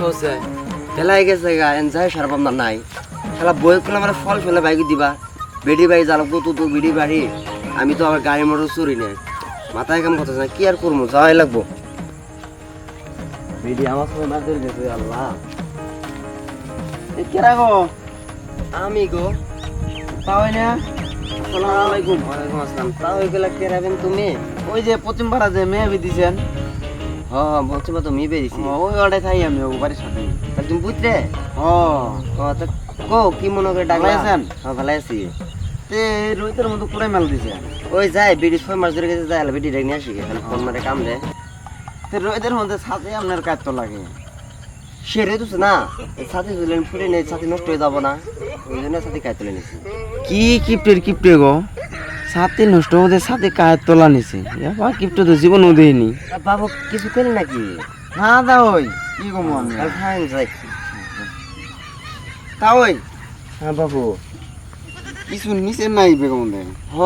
হচ্ছে খেলাই গেছে গা যাই সারবাম না নাই খেলা বই করলে আমার ফল ফেলে বাইক দিবা বেডি বাড়ি জ্বালাব তো বেডি বাড়ি আমি তো আবার গাড়ি মোটর চুরি নেই মাথায় কাম কথা কি আর করবো যাওয়াই লাগবো বেডি আমার সময় মাছ ধরে গেছে আল্লাহ কেরা গো আমি গো তাও না আসসালামু আলাইকুম ওয়ালাইকুম আসসালাম তাও এগুলা কেরাবেন তুমি ওই যে পশ্চিম পাড়া যে মেয়ে দিছেন হ্যাঁ বলছি তো মি বেরিয়েছি ওই অর্ডার থাই আমি ও বাড়ির সাথে তাহলে তুমি বুঝলে ও তা কো কি মনে করে ডাকলা ভালো আছেন? হ্যাঁ ভালো আছি তে রোহিতের মতো পুরাই মাল দিছে ওই যাই বিড়ি 6 মাস ধরে গেছে যাই বিড়ি রেখে নিয়ে আসি খালি ফোন মারে কাম দে তে রোহিতের মধ্যে সাথে আপনার কাজ তো লাগে সে রে তুই না এই সাথে তুলে ফুটে নেই সাথে নষ্ট হয়ে যাবো না ওই জন্য সাথে কাজ তুলে নিছি কি কিপ্টে গো সাথে নষ্ট হতে সাথে কাজ তোলা নিছে বা কিপ্টে তো জীবনও দেয়নি বাবু কিছু করি নাকি না দা ওই কি গো মন কাল খাই যাই তা ওই হ্যাঁ বাবু কিছু নিচে নাই বেগম দেন হ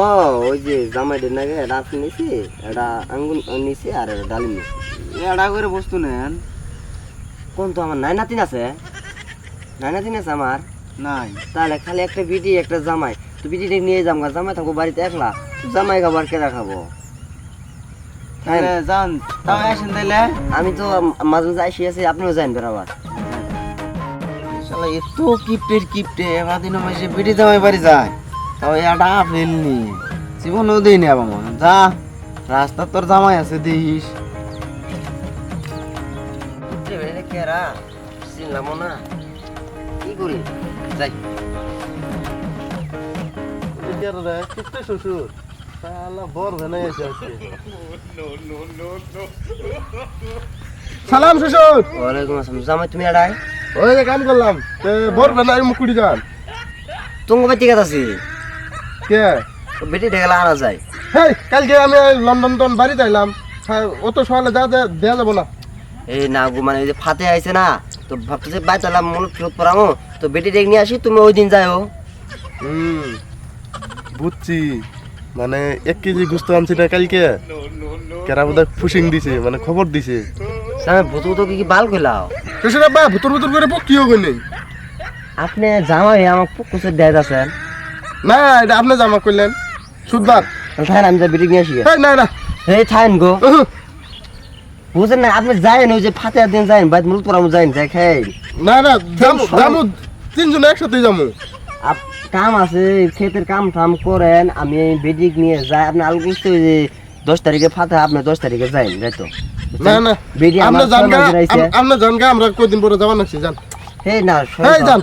ওই যে জামাই ডের নাগে রাত নিছি এটা আঙ্গুল নিছি আর এটা ডালিম নিছি এড়া করে বস্তু নেন কোন তো আমার নাই নাতিন আছে আমার নাই তাহলে খালি একটা বিটি একটা জামাই তো বিটি নিয়ে যাম গা জামাই থাকবো বাড়িতে একলা জামাই খাবার কেনা খাবো তাহলে যান তাও আসেন তাইলে আমি তো মাঝে মাঝে আসি আছি আপনিও যাইন বেড়াবার শালা এত কিপ্টে এবার দিন মাসে বিড়ি জামাই বাড়ি যায় তাও এটা ফেলনি জীবনও দেয়নি আবার মনে যা রাস্তা তোর জামাই আছে দেখিস কেরা চিনলাম না কি করি যাই শ্বশুর বর ভেনে আছে সালাম শ্বশুর ওয়ালাইকুম আসসালাম জামাই তুমি এড়াই ওই যে কাম করলাম বর ভেনাই মুকুড়ি যান তুমি বেটি কাজ আছি কে বেটি ঢেলা আনা যায় হেই কালকে আমি লন্ডন টন বাড়িতে আইলাম অত সকালে যা দেয়া যাবো না এই না গো মানে ওই যে ফাতে আইছে না তো ভাবতেছে বাই চালাম মনে ফেরত পড়ামো তো বেটি ডেকে নিয়ে আসি তুমি ওই দিন যাও বুঝছি মানে 1 কেজি গুস্ত আনছি না কালকে কেরা বোধ ফুসিং দিছে মানে খবর দিছে আমি ভুতু তো কি বাল কইলাও শ্বশুর আব্বা ভুতুর ভুতুর করে কি হবে নেই আপনি জামাই আমার পুকুরে দেয় আছেন না এটা আপনি জামা করলেন সুদবার থাকেন আমি যা বেটি নিয়ে আসি না না এই থাকেন গো বুঝেন না আপনি যাইন ওই যে ফাতে দিন যাইন বাইত মূল পড়ামো যাইন যাই খাই না না যামু তিনজন একসাথে যামু কাম আছে ক্ষেতের কাম টাম করেন আমি বেডিক নিয়ে যাই আপনি আলু বুঝতে ওই যে 10 তারিখে ফাতে আপনি 10 তারিখে যাইন যাই তো না না বেডি আমরা আমার জানগা রাইছে আমরা জানগা আমরা কয়দিন পরে যাওয়া নাকি জান হেই না এই যান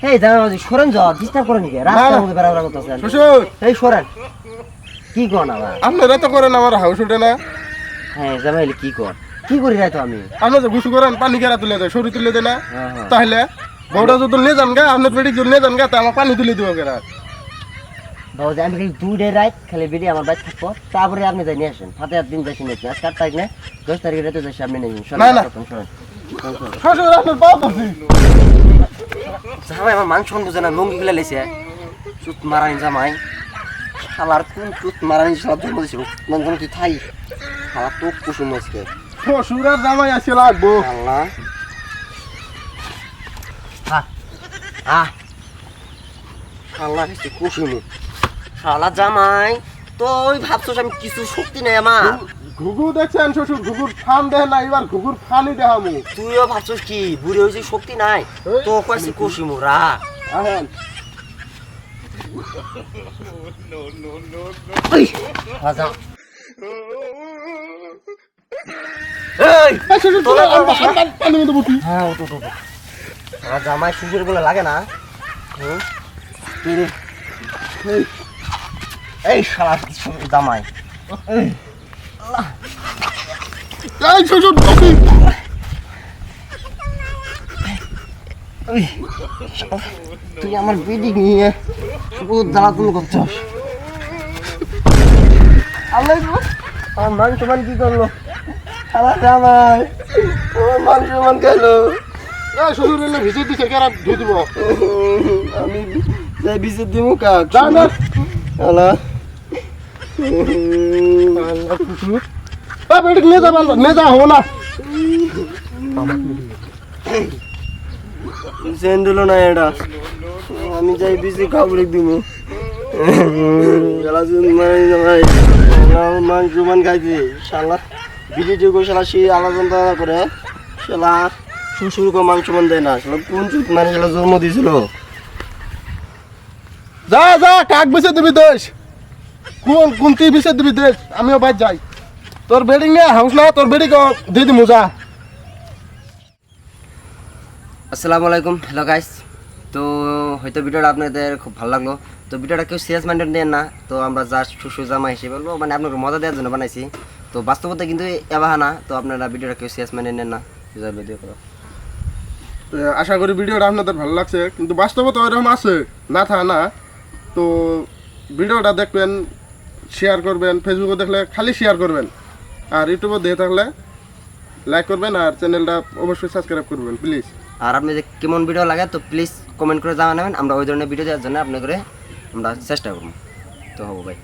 হেই জামাই সরেন যাও ডিস্টার্ব করেন কি রাস্তার মধ্যে বেড়াবেড়া করতেছেন শ্বশুর এই সরেন কি কোন আবার আপনারা তো করেন আমার হাউস উঠে না হ্যাঁ জামাই কি করি রাই তো আমি আপনি যে গুছু করেন পানি কেরা তুলে দেয় শরীর তুলে দেয় না হ্যাঁ। তাহলে বড়টা যদি নিয়ে যান গা আপনার পেটি যদি নিয়ে যান গা তা আমার পানি তুলে দিব কেরা বাবু আমি খালি 2 ডে রাইট খালি বেডি আমার বাইক থাকবো তারপরে আপনি যাই নিয়ে আসেন ফাতে দিন যাইছি নিয়ে আজকে 8 তারিখ না 10 তারিখে রাতে যাইছি আপনি নিয়ে না, না। সরেন শ্বশুর আপনার পাও ধরছি জামাই আমার মান সম্মান বুঝে না লঙ্গি গুলা লেছে চুত মারানি জামাই শালার কোন চুত মারানি সব ধর্ম দিছে মানে তুই থাই শালা তো কুসুম আজকে শ্বশুর আর জামাই আসে লাগবো আল্লাহ শালা হচ্ছে কুসুম শালা জামাই তো ওই ভাবছোস আমি কিছু শক্তি নেই আমার ঘুঘু দেখছেন শ্বশুর ঘুঘুর ফান দেয় না এবার ঘুঘুর ফানই দেখামু তুইও ভাবছোস কি বুড়ি হয়েছে শক্তি নাই তো কয়েছি কুসুম রা আহেন শ্বশুর তোলা পানি মতো বুঝি হ্যাঁ ওটো আমার জামাই সুযোগ বলে লাগে না এই শালা জামাই এই শ্বশুর বকি তুই আমার বেডি নিয়ে বহুত জ্বালাতন করছস আল্লাহ আমার মান সমান কি করলো শালা জামাই আমার মান সমান গেল এই শ্বশুর এলে ভিজে দিছে কেরা ধুই দিব আমি যাই বিছে দিমু কাক যা না আল্লাহ শ্বশুর বেটি নিয়ে যা হো না সেন্ডুলো না এটা আমি যাই বেশি খাবড়ে দিব মাংস মান খাইছি শালা বিলি ঢুকো শালা সে আলাদা করে শালা শুরু করে মাংস মান দেয় না শালা কোন চুত মানে শালা জন্ম দিয়েছিল যা যা কাক বেছে দিবি দেশ কোনটি বেছে দিবি দেশ আমিও বাইর যাই তোর বেডিং নিয়ে হাউস না তোর বেডিং দিয়ে দিমু যা আসসালামু আলাইকুম হ্যালো গাইস তো হয়তো ভিডিওটা আপনাদের খুব ভালো লাগলো তো ভিডিওটা কেউ সিরিয়াস মাইন্ডেড নেন না তো আমরা জাস্ট শুশু জামা হিসেবে বলবো মানে আপনাকে মজা দেওয়ার জন্য বানাইছি তো বাস্তবতা কিন্তু এবাহা না তো আপনারা ভিডিওটা কেউ সিরিয়াস মাইন্ডেড নেন না ভিডিও করো আশা করি ভিডিওটা আপনাদের ভালো লাগছে কিন্তু বাস্তবতা ওইরকম আছে না থা না তো ভিডিওটা দেখবেন শেয়ার করবেন ফেসবুকে দেখলে খালি শেয়ার করবেন আর ইউটিউবে দেখে থাকলে লাইক করবেন আর চ্যানেলটা অবশ্যই সাবস্ক্রাইব করবেন প্লিজ আর আপনি যে কেমন ভিডিও লাগে তো প্লিজ কমেন্ট করে জানাবেন আমরা ওই ধরনের ভিডিও দেওয়ার জন্য আপনি করে আমরা চেষ্টা করবো তো হবো ভাই